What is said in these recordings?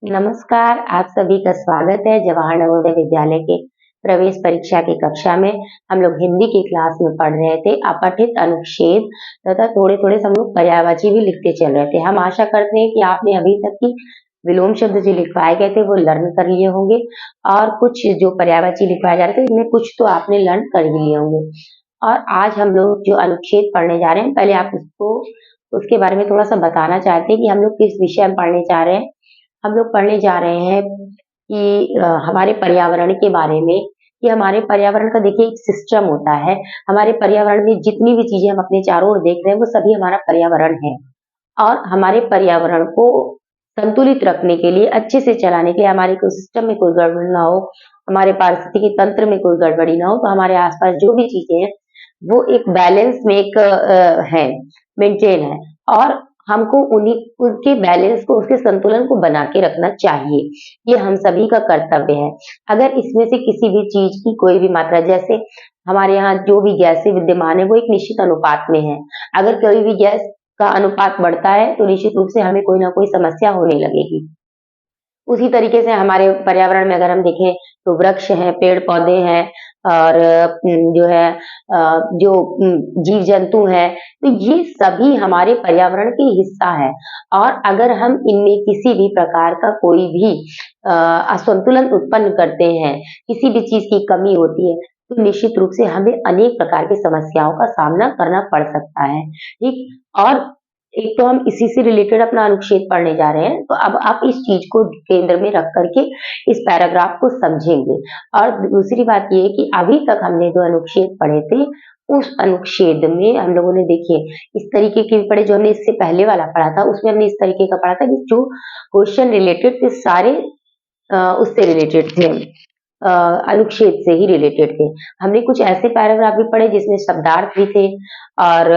नमस्कार, आप सभी का स्वागत है जवाहर नवोदय विद्यालय के प्रवेश परीक्षा की कक्षा में। हम लोग हिंदी की क्लास में पढ़ रहे थे अपठित अनुच्छेद तथा थोड़े-थोड़े से हम लोग पर्यायवाची भी लिखते चल रहे थे। हम आशा करते हैं कि आपने अभी तक की विलोम शब्द जो लिखवाए गए थे वो लर्न कर लिए होंगे और कुछ जो पर्यायवाची लिखवाए जा रहे थे इनमें कुछ तो आपने लर्न कर ही लिए होंगे। और आज हम लोग जो अनुच्छेद पढ़ने जा रहे हैं, पहले आप उसके बारे में थोड़ा सा बताना चाहते हैं कि हम लोग किस विषय में पढ़ने जा रहे हैं। हम लोग पढ़ने जा रहे हैं कि हमारे पर्यावरण के बारे में, कि हमारे पर्यावरण का देखिए एक सिस्टम होता है। हमारे पर्यावरण में जितनी भी चीजें हम अपने चारों ओर देख रहे हैं वो सभी हमारा पर्यावरण है और हमारे पर्यावरण को संतुलित रखने के लिए, अच्छे से चलाने के लिए, हमारे इकोसिस्टम में कोई गड़बड़ ना हो, हमारे पारिस्थितिकी तंत्र में कोई गड़बड़ी ना हो, तो हमारे आसपास जो भी चीजें हैं वो एक बैलेंस में एक है, मेंटेन है और हमको उन्हीं उसके बैलेंस को, उसके संतुलन को बना के रखना चाहिए। ये हम सभी का कर्तव्य है। अगर इसमें से किसी भी चीज की कोई भी मात्रा, जैसे हमारे यहाँ जो भी गैसें विद्यमान है वो एक निश्चित अनुपात में है। अगर कोई भी गैस का अनुपात बढ़ता है तो निश्चित रूप से हमें कोई ना कोई समस्या होने लगेगी। उसी तरीके से हमारे पर्यावरण में अगर हम देखें तो वृक्ष हैं, पेड़-पौधे हैं और जो है जो जीव जंतु हैं, तो ये सभी हमारे पर्यावरण के हिस्सा है और अगर हम इनमें किसी भी प्रकार का कोई भी असंतुलन उत्पन्न करते हैं, किसी भी चीज की कमी होती है, तो निश्चित रूप से हमें अनेक प्रकार की समस्याओं का सामना करना पड़ सकता है, ठीक? और एक तो हम इसी से रिलेटेड अपना अनुच्छेद पढ़ने जा रहे हैं, तो अब आप इस चीज को केंद्र में रख करके इस पैराग्राफ को समझेंगे। और दूसरी बात ये है कि अभी तक हमने जो अनुच्छेद पढ़े थे, उस अनुच्छेद में हम लोगों ने देखिए इस तरीके के भी पढ़े, जो हमने इससे पहले वाला पढ़ा था उसमें हमने इस तरीके का पढ़ा था कि जो क्वेश्चन रिलेटेड थे सारे उससे रिलेटेड थे, अनुच्छेद से ही रिलेटेड थे। हमने कुछ ऐसे पैराग्राफ भी पढ़े जिसमें शब्दार्थ भी थे और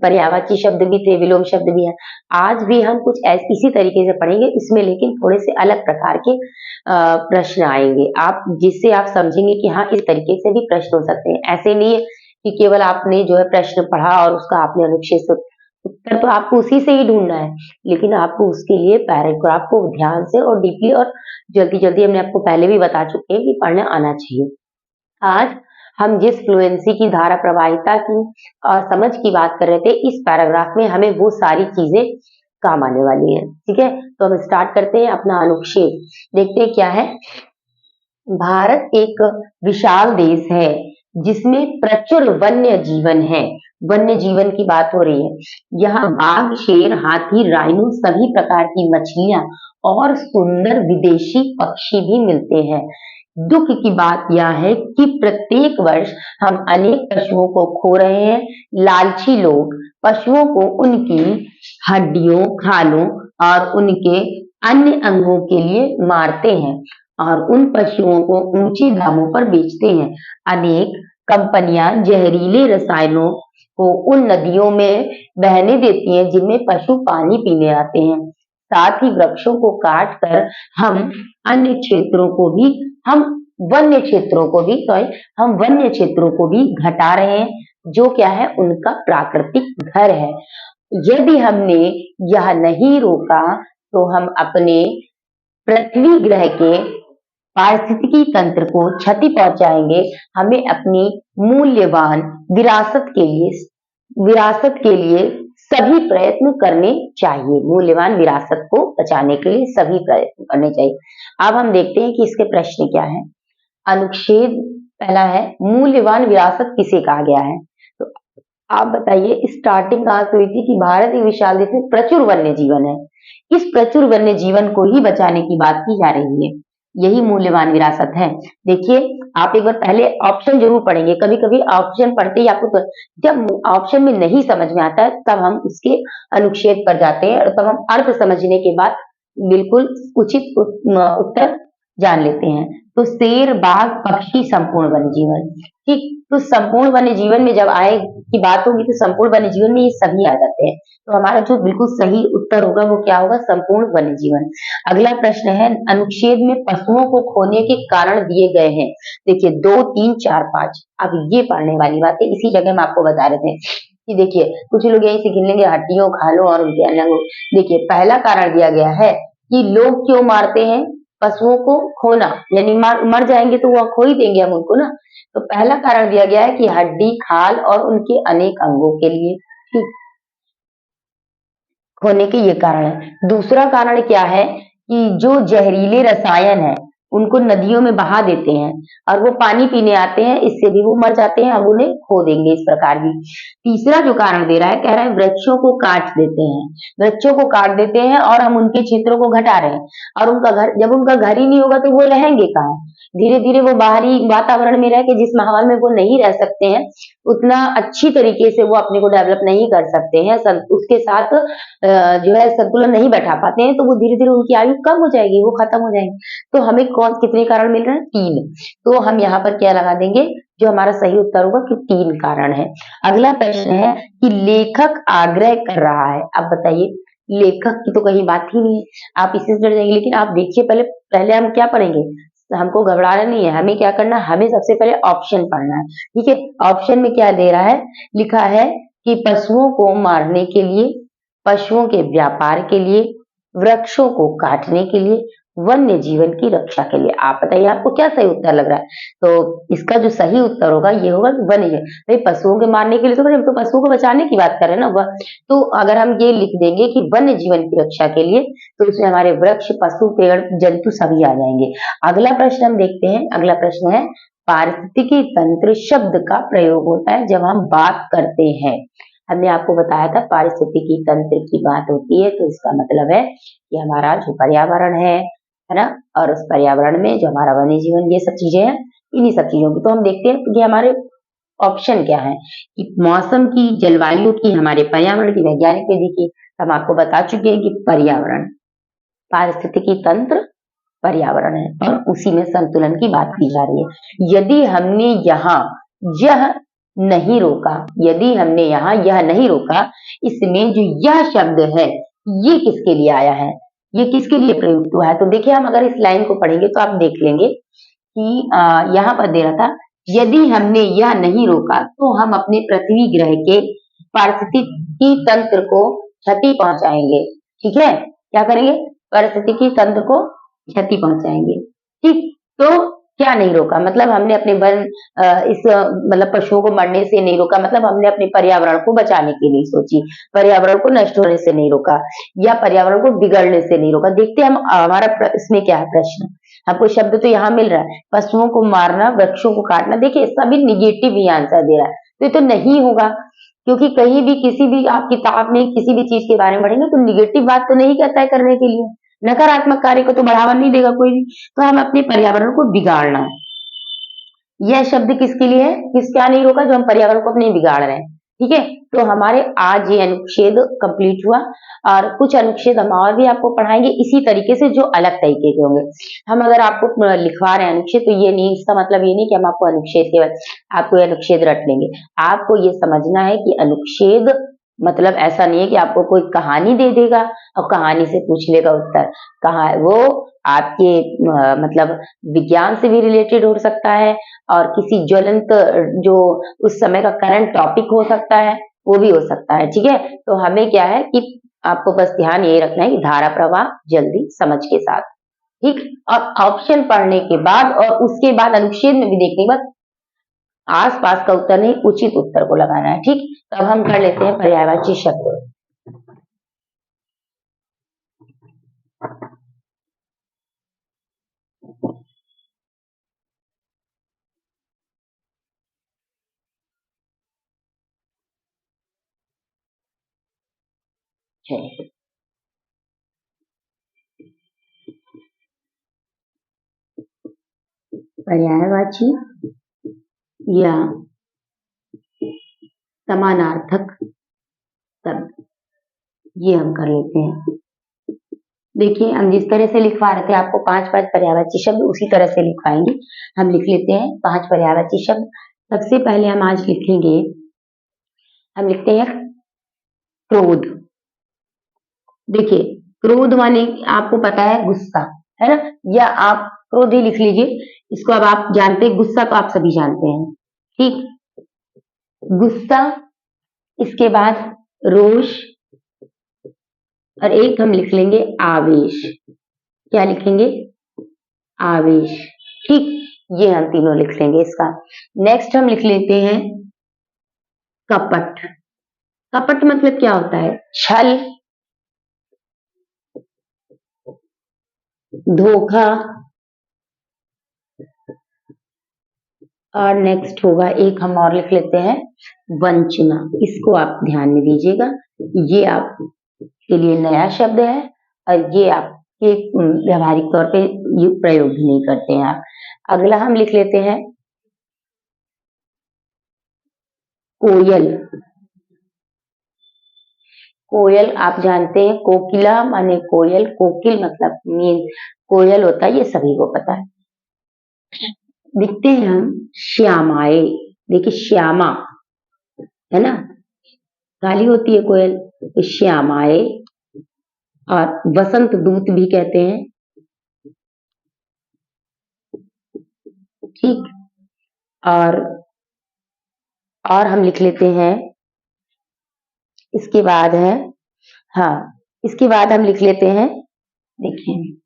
पर्यायवाची शब्द भी थे, विलोम शब्द भी हैं। आज भी हम कुछ इसी तरीके से पढ़ेंगे, इसमें लेकिन थोड़े से अलग प्रकार के प्रश्न आएंगे, आप जिससे आप समझेंगे कि हाँ, इस तरीके से भी प्रश्न हो सकते हैं। ऐसे नहीं है कि केवल आपने जो है प्रश्न पढ़ा और उसका आपने अनुच्छेद से उत्तर तो आपको उसी से ही ढूंढना है, लेकिन आपको उसके लिए पैराग्राफ को ध्यान से और डीपली और जल्दी-जल्दी, हमने आपको पहले भी बता चुके हैं कि पढ़ना आना चाहिए। आज हम जिस फ्लुएंसी की, धारा प्रवाहिता की और समझ की बात कर रहे थे, इस पैराग्राफ में हमें वो सारी चीजें काम आने वाली हैं, ठीक है? तो हम स्टार्ट करते हैं अपना अनुच्छेद। देखते हैं क्या है। भारत एक विशाल देश है जिसमें प्रचुर वन्य जीवन है। वन्य जीवन की बात हो रही है। यहाँ बाघ, शेर, हाथी, राइनो, सभी प्रकार की मछलियां और सुंदर विदेशी पक्षी भी मिलते हैं। दुख की बात यह है कि प्रत्येक वर्ष हम अनेक पशुओं को खो रहे हैं। लालची लोग पशुओं को उनकी हड्डियों, खालों और उनके अन्य अंगों के लिए मारते हैं और उन पशुओं को ऊंचे दामों पर बेचते हैं। अनेक कंपनियां जहरीले रसायनों को उन नदियों में बहने देती हैं जिनमें पशु पानी पीने आते हैं। साथ ही वृक्षों को काट कर हम अन्य क्षेत्रों को भी हम वन्य क्षेत्रों को भी सॉरी हम वन्य क्षेत्रों को भी घटा रहे हैं, जो क्या है, उनका प्राकृतिक घर है। यदि हमने यह नहीं रोका तो हम अपने पृथ्वी ग्रह के पारिस्थितिकी तंत्र को क्षति पहुंचाएंगे। हमें अपनी मूल्यवान विरासत के लिए सभी प्रयत्न करने चाहिए। मूल्यवान विरासत को बचाने के लिए सभी प्रयत्न करने चाहिए। अब हम देखते हैं कि इसके प्रश्न क्या है। अनुच्छेद पहला है, मूल्यवान विरासत किसे कहा गया है? तो आप बताइए, स्टार्टिंग कहाँ से हुई थी कि भारत एक विशाल देश में प्रचुर वन्य जीवन है। इस प्रचुर वन्य जीवन को ही बचाने की बात की जा रही है, यही मूल्यवान विरासत है। देखिए, आप एक बार पहले ऑप्शन जरूर पढ़ेंगे। कभी कभी ऑप्शन पढ़ते ही आपको जब ऑप्शन में नहीं समझ में आता है तब हम उसके अनुच्छेद पर जाते हैं और तब हम अर्थ समझने के बाद बिल्कुल उचित उत्तर जान लेते हैं। तो शेर, बाघ, पक्षी, संपूर्ण वन्य जीवन, ठीक। तो संपूर्ण वन्य जीवन में जब आए की बात होगी तो संपूर्ण वन्य जीवन में ये सभी आ जाते हैं। तो हमारा जो बिल्कुल सही उत्तर होगा वो क्या होगा? संपूर्ण वन्य जीवन। अगला प्रश्न है, अनुच्छेद में पशुओं को खोने के कारण दिए गए हैं। देखिए 2, 3, 4, 5। अब ये पढ़ने वाली बात है, इसी जगह हम आपको बता रहे थे कि देखिए कुछ लोग यही से गिन लेंगे, हड्डियों, खालों और उनके अन्य अंगों। देखिए पहला कारण दिया गया है कि लोग क्यों मारते हैं पशुओं को, खोना यानी मर जाएंगे तो वो खो ही देंगे हम उनको ना। तो पहला कारण दिया गया है कि हड्डी, खाल और उनके अनेक अंगों के लिए, ठीक, होने के ये कारण है। दूसरा कारण क्या है कि जो जहरीले रसायन है उनको नदियों में बहा देते हैं और वो पानी पीने आते हैं, इससे भी वो मर जाते हैं, हम उन्हें खो देंगे इस प्रकार भी। तीसरा जो कारण दे रहा है, कह रहा है वृक्षों को काट देते हैं, वृक्षों को काट देते हैं और हम उनके क्षेत्रों को घटा रहे हैं, और उनका घर, जब उनका घर ही नहीं होगा तो वो रहेंगे कहाँ। धीरे धीरे वो बाहरी वातावरण में रह के जिस माहौल में वो नहीं रह सकते हैं, उतना अच्छी तरीके से वो अपने को डेवलप नहीं कर सकते हैं, उसके साथ जो है संतुलन नहीं बैठा पाते हैं, तो वो धीरे धीरे उनकी आयु कम हो जाएगी, वो खत्म हो जाएंगे। तो हमें कौन कितने कारण मिल रहे हैं? 3। तो हम यहाँ पर क्या लगा देंगे, जो हमारा सही उत्तर होगा कि 3 कारण है। अगला प्रश्न है कि लेखक आग्रह कर रहा है। अब बताइए, लेखक की तो कहीं बात ही नहीं है, आप इसी से डर जाएंगे। लेकिन आप देखिए, पहले पहले हम क्या पढ़ेंगे, हमको घबराना नहीं है, हमें क्या करना है, हमें सबसे पहले ऑप्शन पढ़ना है, ठीक है। ऑप्शन में क्या दे रहा है, लिखा है कि पशुओं को मारने के लिए, पशुओं के व्यापार के लिए, वृक्षों को काटने के लिए, वन्य जीवन की रक्षा के लिए। आप बताइए आपको क्या सही उत्तर लग रहा है? तो इसका जो सही उत्तर होगा ये होगा कि वन्य जीवन। भाई पशुओं के मारने के लिए तो हम तो पशुओं को बचाने की बात कर रहे हैं ना, वह तो अगर हम ये लिख देंगे कि वन्य जीवन की रक्षा के लिए, तो उसमें हमारे वृक्ष, पशु, पेड़, जंतु सभी आ जाएंगे। अगला प्रश्न हम देखते हैं। अगला प्रश्न है, पारिस्थितिकी तंत्र शब्द का प्रयोग होता है जब हम बात करते हैं। हमने आपको बताया था पारिस्थितिकी तंत्र की बात होती है, तो इसका मतलब है कि हमारा जो पर्यावरण है ना, और उस पर्यावरण में जो हमारा वन्य जीवन, ये सब चीजें हैं, इन्हीं सब चीजों की। तो हम देखते हैं कि हमारे ऑप्शन क्या है, कि मौसम की, जलवायु की, हमारे पर्यावरण की, वैज्ञानिक विधि की। हम आपको बता चुके हैं कि पर्यावरण, पारिस्थितिकी तंत्र पर्यावरण है, और उसी में संतुलन की बात की जा रही है। यदि हमने यहाँ यह नहीं रोका, यदि हमने यहाँ यह नहीं रोका, इसमें जो यह शब्द है ये किसके लिए आया है, ये किसके लिए प्रयुक्त हुआ है? तो देखिए, हम अगर इस लाइन को पढ़ेंगे तो आप देख लेंगे कि यहाँ पर दे रहा था, यदि हमने यह नहीं रोका तो हम अपने पृथ्वी ग्रह के पारिस्थितिकी तंत्र को क्षति पहुंचाएंगे। ठीक है, क्या करेंगे? पारिस्थितिकी तंत्र को क्षति पहुंचाएंगे। ठीक, तो क्या नहीं रोका, मतलब हमने अपने वन मतलब पशुओं को मरने से नहीं रोका, मतलब हमने अपने पर्यावरण को बचाने के लिए सोची, पर्यावरण को नष्ट होने से नहीं रोका, या पर्यावरण को बिगड़ने से नहीं रोका। देखते हैं हम हमारा इसमें क्या है प्रश्न। हमको शब्द तो यहाँ मिल रहा है, पशुओं को मारना, वृक्षों को काटना। देखिए, सभी निगेटिव ही आंसर दे रहा है, तो ये तो नहीं होगा, क्योंकि कहीं भी किसी भी आप किताब में किसी भी चीज के बारे में पढ़ेंगे तो निगेटिव बात तो नहीं कहता है करने के लिए, नकारात्मक कार्य को तो बढ़ावा नहीं देगा कोई भी। तो हम अपने पर्यावरण को बिगाड़ना है, यह शब्द किसके लिए है, क्या नहीं रोका, जो हम पर्यावरण को अपने बिगाड़ रहे हैं। ठीक है, तो हमारे आज ये अनुच्छेद कंप्लीट हुआ, और कुछ अनुच्छेद हम और भी आपको पढ़ाएंगे इसी तरीके से, जो अलग तरीके के होंगे। हम अगर आपको लिखवा रहे हैं अनुच्छेद, तो ये नहीं, इसका मतलब ये नहीं कि हम आपको अनुच्छेद के आपको अनुच्छेद रट लेंगे। आपको ये समझना है कि अनुच्छेद मतलब ऐसा नहीं है कि आपको कोई कहानी दे देगा और कहानी से पूछ लेगा उत्तर। कहा वो आपके मतलब विज्ञान से भी रिलेटेड हो सकता है, और किसी ज्वलंत जो उस समय का करंट टॉपिक हो सकता है, वो भी हो सकता है। ठीक है, तो हमें क्या है कि आपको बस ध्यान यही रखना है कि धारा प्रवाह जल्दी समझ के साथ, ठीक। और ऑप्शन पढ़ने के बाद और उसके बाद अनुच्छेद में भी देखने, बस आस-पास का उत्तर नहीं, उचित उत्तर को लगाना है। ठीक, तो अब हम कर लेते हैं पर्यायवाची शब्द। पर्यायवाची या समानार्थक शब्द, ये हम कर लेते हैं। देखिए, हम जिस तरह से लिखवा रहे थे आपको 5-5 पर्यायवाची शब्द, उसी तरह से लिखवाएंगे। हम लिख लेते हैं 5 पर्यायवाची शब्द। सबसे पहले हम आज लिखेंगे, हम लिखते हैं क्रोध। देखिए, क्रोध माने आपको पता है गुस्सा, है ना, या आप क्रोध ही लिख लीजिए। इसको अब आप जानते हैं, गुस्सा तो आप सभी जानते हैं। ठीक, गुस्सा, इसके बाद रोष, और एक हम लिख लेंगे आवेश। क्या लिखेंगे? आवेश। ठीक, ये हम तीनों लिख लेंगे इसका। नेक्स्ट हम लिख लेते हैं कपट। कपट मतलब क्या होता है? छल, धोखा। और नेक्स्ट होगा एक हम और लिख लेते हैं वंचना। इसको आप ध्यान में दीजिएगा, ये आपके लिए नया शब्द है और ये आपके व्यवहारिक तौर पे ये प्रयोग भी नहीं करते हैं आप। अगला हम लिख लेते हैं कोयल। कोयल आप जानते हैं, कोकिला माने कोयल, कोकिल मतलब मीन कोयल होता है, ये सभी को पता है। लिखते हैं हम श्यामाए। देखिए श्यामा है ना, काली होती है कोयल, तो श्यामाए। और वसंत दूत भी कहते हैं। ठीक, और हम लिख लेते हैं, इसके बाद है, हाँ इसके बाद हम लिख लेते हैं, देखिए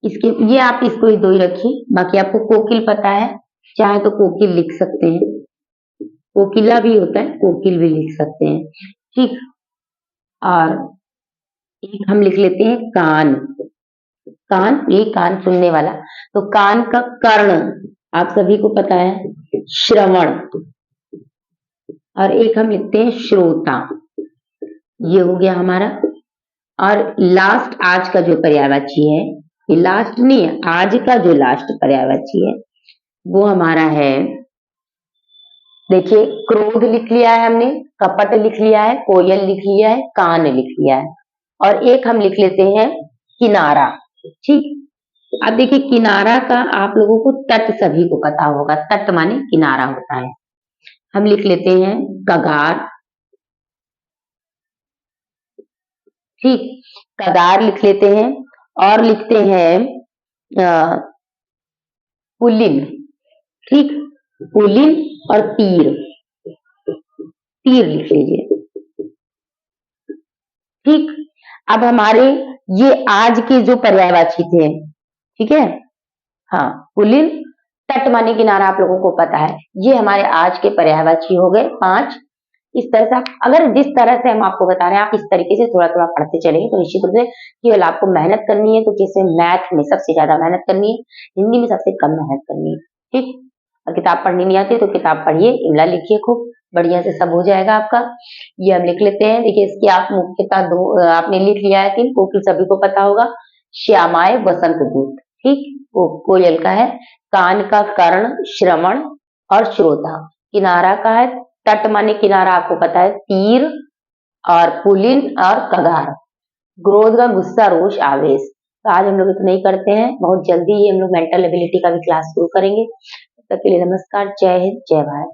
इसके ये आप इसको ही दो ही रखिए, बाकी आपको कोकिल पता है, चाहे तो कोकिल लिख सकते हैं, कोकिला भी होता है, कोकिल भी लिख सकते हैं। ठीक, और एक हम लिख लेते हैं कान। कान, ये कान सुनने वाला, तो कान का कर्ण आप सभी को पता है, श्रवण। और एक हम लिखते हैं श्रोता, ये हो गया हमारा। और लास्ट आज का जो पर्यायवाची है, ये लास्ट नहीं है, आज का जो लास्ट पर्यायवाची है वो हमारा है, देखिए क्रोध लिख लिया है हमने, कपट लिख लिया है, कोयल लिख लिया है, कान लिख लिया है, और एक हम लिख लेते हैं किनारा। ठीक, अब देखिए किनारा का आप लोगों को तट सभी को पता होगा, तट माने किनारा होता है। हम लिख लेते हैं कगार। ठीक, कगार लिख लेते हैं, और लिखते हैं पुल्लिन। ठीक, पुल्लिन और तीर, तीर लिख लीजिए। ठीक, अब हमारे ये आज के जो पर्यायवाची थे, ठीक है, हाँ पुल्लिन, तट माने किनारा आप लोगों को पता है, ये हमारे आज के पर्यायवाची हो गए 5। इस तरह से आप, अगर जिस तरह से हम आपको बता रहे हैं आप इस तरीके से थोड़ा थोड़ा पढ़ते चलेंगे तो निश्चित रूप से केवल आपको मेहनत करनी है, तो जैसे मैथ में सबसे ज्यादा मेहनत करनी है, हिंदी में सबसे कम मेहनत करनी है। ठीक, और किताब पढ़नी नहीं आती तो किताब पढ़िए, इमला लिखिए, खूब बढ़िया से सब हो जाएगा आपका। ये हम लिख लेते हैं, देखिए इसकी आप मुख्यतः दो आपने लिख लिया है, 3 कोकिल सभी को पता होगा, श्यामाए वसंत दूत। ठीक, वो कोयल का है, कान का कर्ण श्रवण और श्रोता, किनारा का है, तट माने किनारा आपको पता है, तीर, और पुलिन और कगार, क्रोध का गुस्सा, रोष, आवेश। तो आज हम लोग इतना ही करते हैं, बहुत जल्दी ही हम लोग मेंटल एबिलिटी का भी क्लास शुरू करेंगे। तब तक के लिए नमस्कार, जय हिंद, जय भारत।